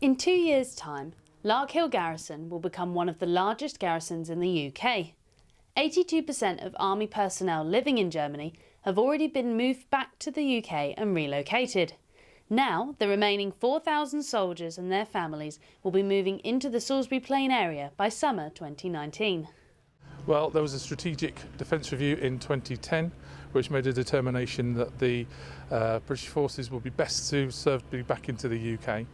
In 2 years' time, Larkhill Garrison will become one of the largest garrisons in the UK. 82% of army personnel living in Germany have already been moved back to the UK and relocated. Now, the remaining 4,000 soldiers and their families will be moving into the Salisbury Plains area by summer 2019. Well, there was a strategic defence review in 2010 which made a determination that the British forces will be best served to be back into the UK.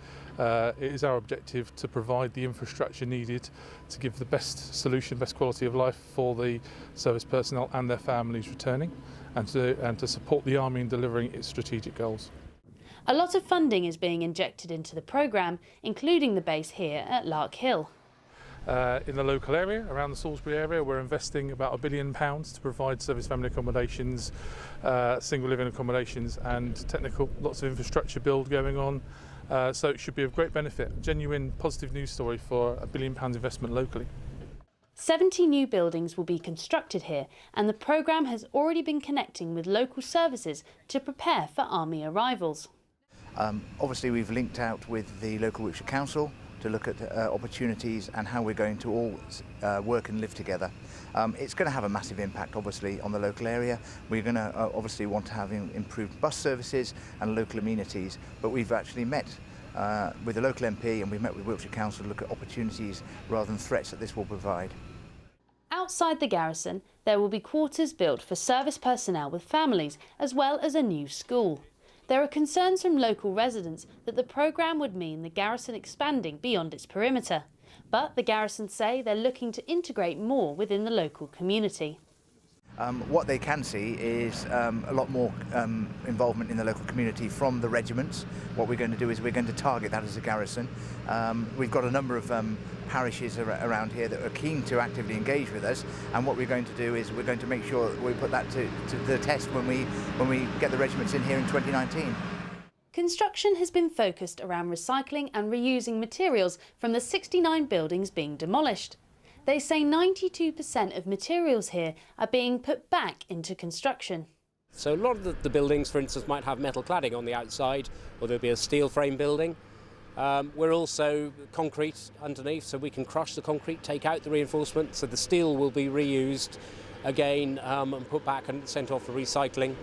It is our objective to provide the infrastructure needed to give the best solution, best quality of life for the service personnel and their families returning, and to support the Army in delivering its strategic goals. A lot of funding is being injected into the programme, including the base here at Larkhill. In the local area, around the Salisbury area, we're investing about £1 billion to provide service family accommodations, single living accommodations and technical, lots of infrastructure build going on. So it should be of great benefit, a genuine positive news story for £1 billion investment locally. 70 new buildings will be constructed here, and the programme has already been connecting with local services to prepare for army arrivals. Obviously we've linked out with the local Wiltshire Council to look at opportunities and how we're going to all work and live together. It's going to have a massive impact obviously on the local area. We're going to obviously want to have improved bus services and local amenities, but we've actually met with the local MP and we've met with Wiltshire Council to look at opportunities rather than threats that this will provide. Outside the garrison, there will be quarters built for service personnel with families, as well as a new school. There are concerns from local residents that the programme would mean the garrison expanding beyond its perimeter. But the garrison say they're looking to integrate more within the local community. What they can see is a lot more involvement in the local community from the regiments. What we're going to do is we're going to target that as a garrison. We've got a number of parishes around here that are keen to actively engage with us, and what we're going to do is we're going to make sure that we put that to the test when we get the regiments in here in 2019. Construction has been focused around recycling and reusing materials from the 69 buildings being demolished. They say 92% of materials here are being put back into construction. So a lot of the buildings, for instance, might have metal cladding on the outside, or there'll be a steel frame building. We're also concrete underneath, so we can crush the concrete, take out the reinforcement, so the steel will be reused again and put back and sent off for recycling.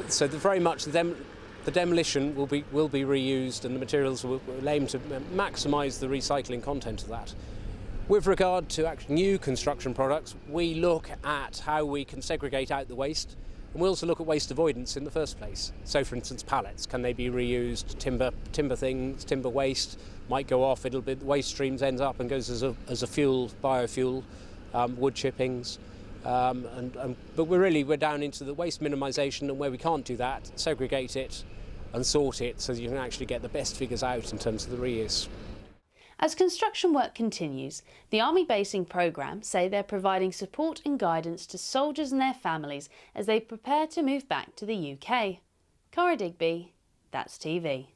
So very much the demolition will be reused, and the materials will aim to maximise the recycling content of that. With regard to actual new construction products, we look at how we can segregate out the waste, and we also look at waste avoidance in the first place. So for instance, pallets, can they be reused? Timber waste might go off, the waste streams ends up and goes as a fuel, biofuel, wood chippings. But we're down into the waste minimisation, and where we can't do that, segregate it and sort it so that you can actually get the best figures out in terms of the reuse. As construction work continues, the Army Basing Programme say they're providing support and guidance to soldiers and their families as they prepare to move back to the UK. Kara Digby, That's TV.